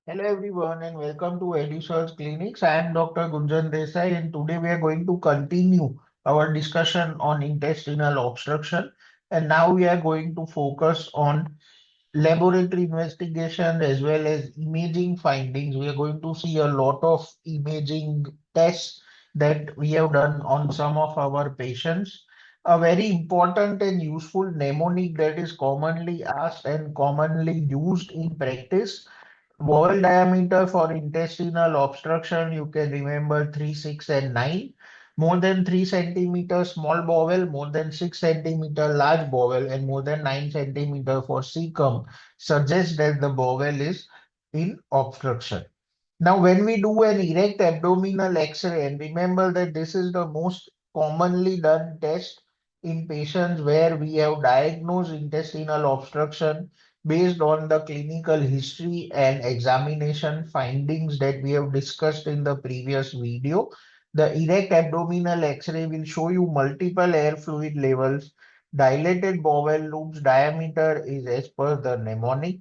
Hello everyone and welcome to Edusurg Clinics. I am Dr. Gunjan Desai and today we are going to continue our discussion on intestinal obstruction, and now we are going to focus on laboratory investigation as well as imaging findings. We are going to see a lot of imaging tests that we have done on some of our patients. A very important and useful mnemonic that is commonly asked and commonly used in practice. Bowel diameter for intestinal obstruction, you can remember 3, 6, and 9. More than 3 centimeter small bowel, more than 6 centimeter large bowel, and more than 9 centimeter for cecum suggests that the bowel is in obstruction. Now, when we do an erect abdominal X-ray, and remember that this is the most commonly done test in patients where we have diagnosed intestinal obstruction based on the clinical history and examination findings that we have discussed in the previous video. The erect abdominal X-ray will show you multiple air fluid levels. Dilated bowel loops diameter is as per the mnemonic.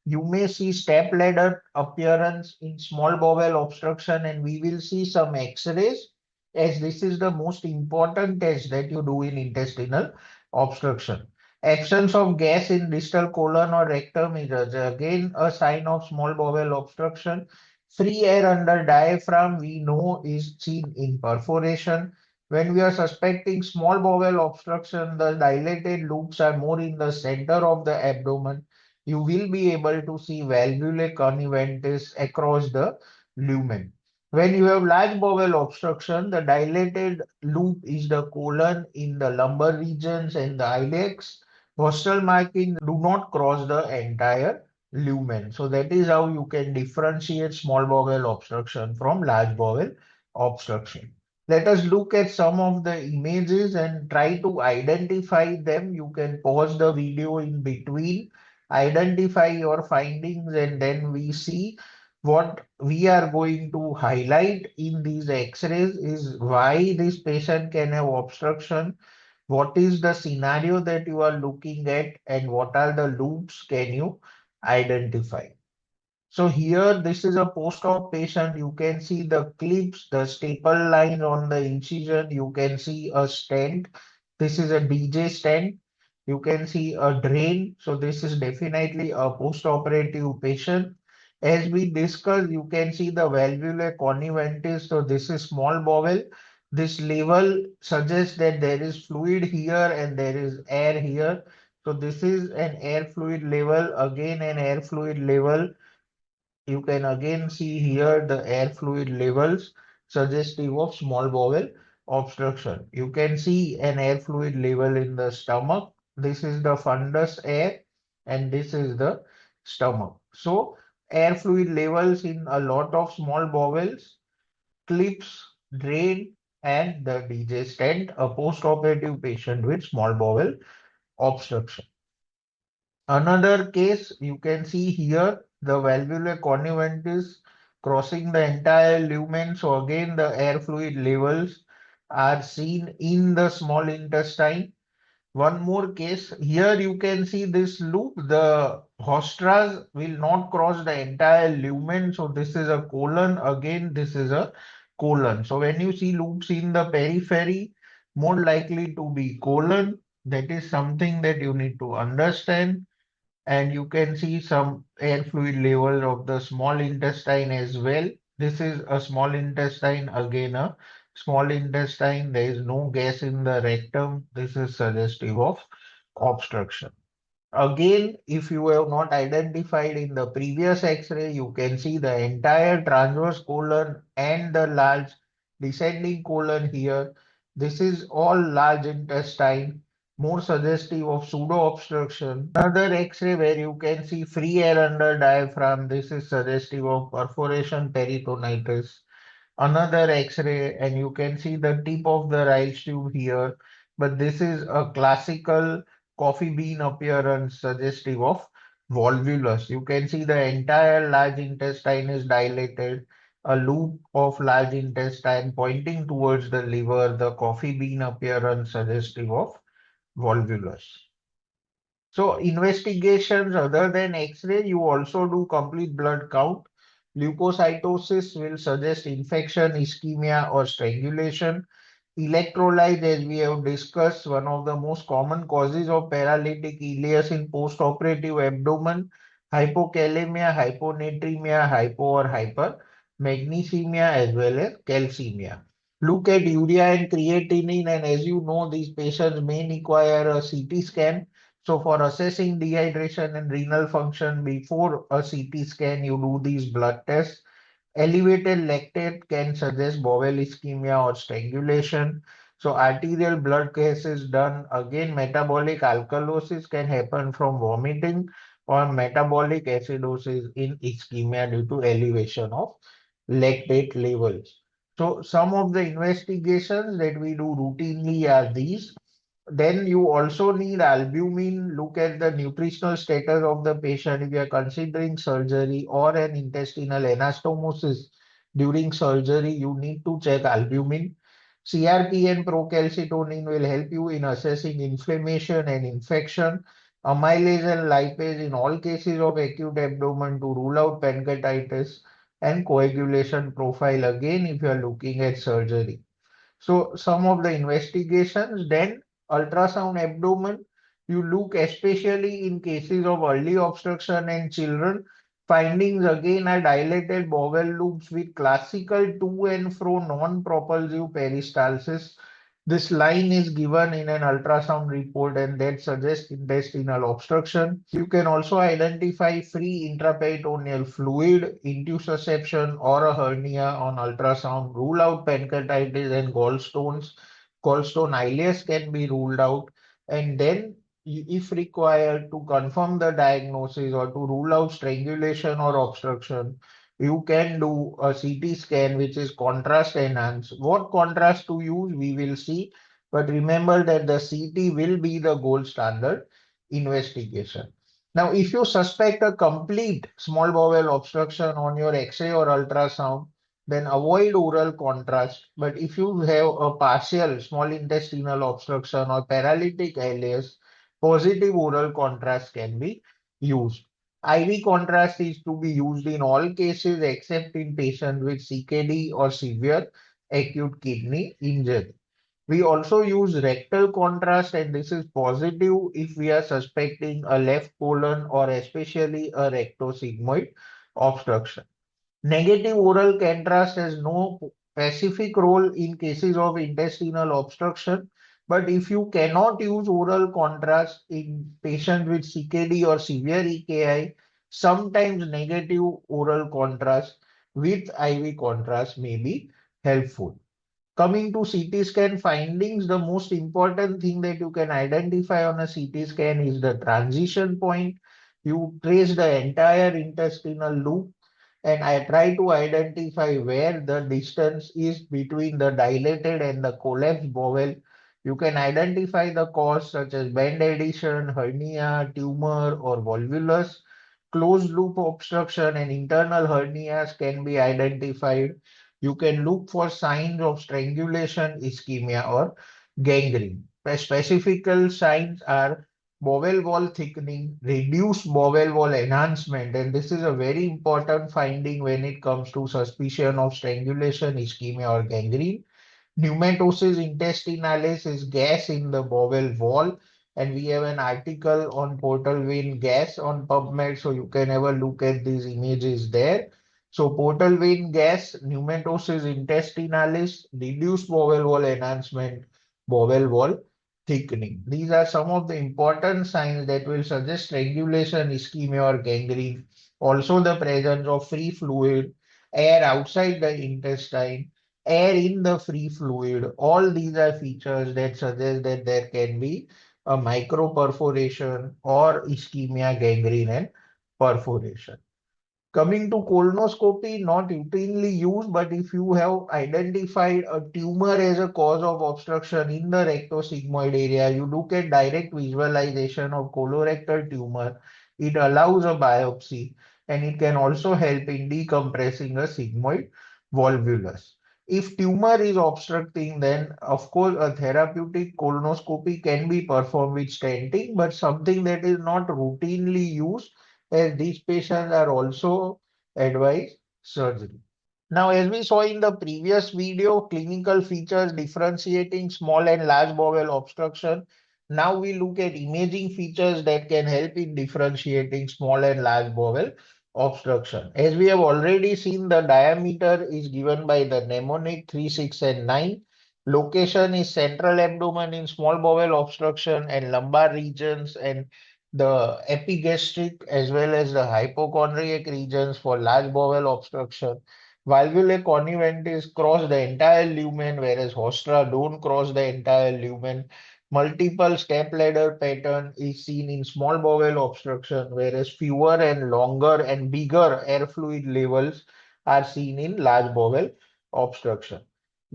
You may see step ladder appearance in small bowel obstruction, and we will see some X-rays as this is the most important test that you do in intestinal obstruction. Absence of gas in distal colon or rectum is again a sign of small bowel obstruction. Free air under diaphragm we know is seen in perforation. When we are suspecting small bowel obstruction, the dilated loops are more in the center of the abdomen. You will be able to see valvulae conniventes across the lumen. When you have large bowel obstruction, the dilated loop is the colon in the lumbar regions and the iliacs. Postal markings do not cross the entire lumen. So that is how you can differentiate small bowel obstruction from large bowel obstruction. Let us look at some of the images and try to identify them. You can pause the video in between, identify your findings, and then we see what we are going to highlight in these x-rays is why this patient can have obstruction, what is the scenario that you are looking at, and what are the loops can you identify. So here, this is a post-op patient. You can see the clips, the staple line on the incision. You can see a stent. This is a DJ stent. You can see a drain. So this is definitely a post-operative patient. As we discussed, you can see the valvulae conniventes. So this is small bowel. This level suggests that there is fluid here and there is air here. So this is an air fluid level, again an air fluid level. You can again see here the air fluid levels suggestive of small bowel obstruction. You can see an air fluid level in the stomach. This is the fundus air and this is the stomach. So air fluid levels in a lot of small bowels, clips, drain, and the DJ stent, a post-operative patient with small bowel obstruction. Another case you can see here, the valvular conniventes crossing the entire lumen. So again, the air fluid levels are seen in the small intestine. One more case here, you can see this loop. The haustras will not cross the entire lumen. So this is a colon. Again, this is a colon. So when you see loops in the periphery, more likely to be colon. That is something that you need to understand, and you can see some air fluid level of the small intestine as well. This is a small intestine, again a small intestine. There is no gas in the rectum. This is suggestive of obstruction. Again, if you have not identified in the previous X-ray, you can see the entire transverse colon and the large descending colon here. This is all large intestine, more suggestive of pseudo-obstruction. Another X-ray where you can see free air under diaphragm. This is suggestive of perforation peritonitis. Another X-ray, and you can see the tip of the Rice tube here. But this is a classical coffee bean appearance suggestive of volvulus. You can see the entire large intestine is dilated, a loop of large intestine pointing towards the liver, the coffee bean appearance suggestive of volvulus. So investigations other than X-ray, you also do complete blood count. Leukocytosis will suggest infection, ischemia, or strangulation. Electrolyte, as we have discussed, one of the most common causes of paralytic ileus in postoperative abdomen, hypokalemia, hyponatremia, hypo or hypermagnesemia, as well as calcemia. Look at urea and creatinine, and as you know, these patients may require a CT scan. So for assessing dehydration and renal function before a CT scan, you do these blood tests. Elevated lactate can suggest bowel ischemia or strangulation. So arterial blood gas is done. Again, metabolic alkalosis can happen from vomiting or metabolic acidosis in ischemia due to elevation of lactate levels. So some of the investigations that we do routinely are these. Then you also need albumin. Look at the nutritional status of the patient. If you are considering surgery or an intestinal anastomosis during surgery, you need to check albumin. CRP and procalcitonin will help you in assessing inflammation and infection. Amylase and lipase in all cases of acute abdomen to rule out pancreatitis, and coagulation profile again if you are looking at surgery. So some of the investigations, then ultrasound abdomen, you look especially in cases of early obstruction and children. Findings again are dilated bowel loops with classical to and fro non-propulsive peristalsis. This line is given in an ultrasound report and that suggests intestinal obstruction. You can also identify free intraperitoneal fluid, intussusception, or a hernia on ultrasound. Rule out pancreatitis and gallstones. Gallstone ileus can be ruled out. And then, if required, to confirm the diagnosis or to rule out strangulation or obstruction, you can do a CT scan, which is contrast enhanced. What contrast to use, we will see. But remember that the CT will be the gold standard investigation. Now, if you suspect a complete small bowel obstruction on your X-ray or ultrasound, then avoid oral contrast. But if you have a partial small intestinal obstruction or paralytic ileus, positive oral contrast can be used. IV contrast is to be used in all cases except in patients with CKD or severe acute kidney injury. We also use rectal contrast, and this is positive if we are suspecting a left colon or especially a rectosigmoid obstruction. Negative oral contrast has no specific role in cases of intestinal obstruction, but if you cannot use oral contrast in patients with CKD or severe EKI, sometimes negative oral contrast with IV contrast may be helpful. Coming to CT scan findings, the most important thing that you can identify on a CT scan is the transition point. You trace the entire intestinal loop, and I try to identify where the distance is between the dilated and the collapsed bowel. You can identify the cause such as band adhesion, hernia, tumor, or volvulus. Closed loop obstruction and internal hernias can be identified. You can look for signs of strangulation, ischemia, or gangrene. The specific signs are bowel wall thickening, reduced bowel wall enhancement, and this is a very important finding when it comes to suspicion of strangulation, ischemia, or gangrene. Pneumatosis intestinalis is gas in the bowel wall, and we have an article on portal vein gas on PubMed, so you can have a look at these images there. So portal vein gas, pneumatosis intestinalis, reduced bowel wall enhancement, bowel wall thickening. These are some of the important signs that will suggest strangulation, ischemia, or gangrene. Also, the presence of free fluid, air outside the intestine, air in the free fluid. All these are features that suggest that there can be a microperforation or ischemia, gangrene, and perforation. Coming to colonoscopy, not routinely used, but if you have identified a tumor as a cause of obstruction in the rectosigmoid area, you look at direct visualization of colorectal tumor. It allows a biopsy, and it can also help in decompressing a sigmoid volvulus. If tumor is obstructing, then of course a therapeutic colonoscopy can be performed with stenting, but something that is not routinely used, as these patients are also advised surgery. Now, as we saw in the previous video, clinical features differentiating small and large bowel obstruction. Now we look at imaging features that can help in differentiating small and large bowel obstruction. As we have already seen, the diameter is given by the mnemonic 3, 6, and 9. Location is central abdomen in small bowel obstruction and lumbar regions and the epigastric as well as the hypochondriac regions for large bowel obstruction. Valvulae conniventes cross the entire lumen, whereas haustra don't cross the entire lumen. Multiple step ladder pattern is seen in small bowel obstruction, whereas fewer and longer and bigger air fluid levels are seen in large bowel obstruction.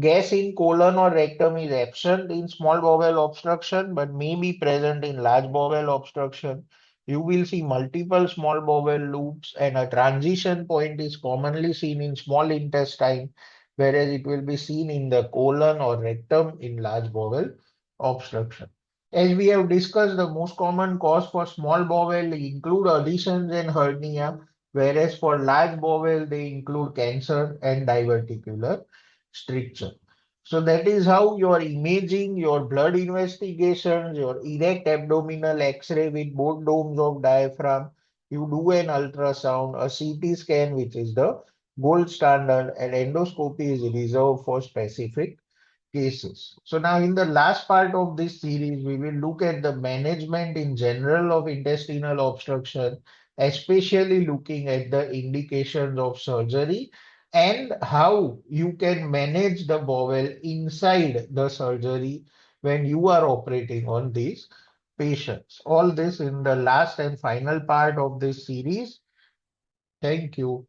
Gas in colon or rectum is absent in small bowel obstruction, but may be present in large bowel obstruction. You will see multiple small bowel loops, and a transition point is commonly seen in small intestine, whereas it will be seen in the colon or rectum in large bowel obstruction. As we have discussed, the most common cause for small bowel include adhesions and hernia, whereas for large bowel they include cancer and diverticular stricture. So that is how your imaging, your blood investigations, your erect abdominal X-ray with both domes of diaphragm, you do an ultrasound, a CT scan, which is the gold standard, and endoscopy is reserved for specific cases. So now in the last part of this series, we will look at the management in general of intestinal obstruction, especially looking at the indications of surgery and how you can manage the bowel inside the surgery when you are operating on these patients. All this in the last and final part of this series. Thank you.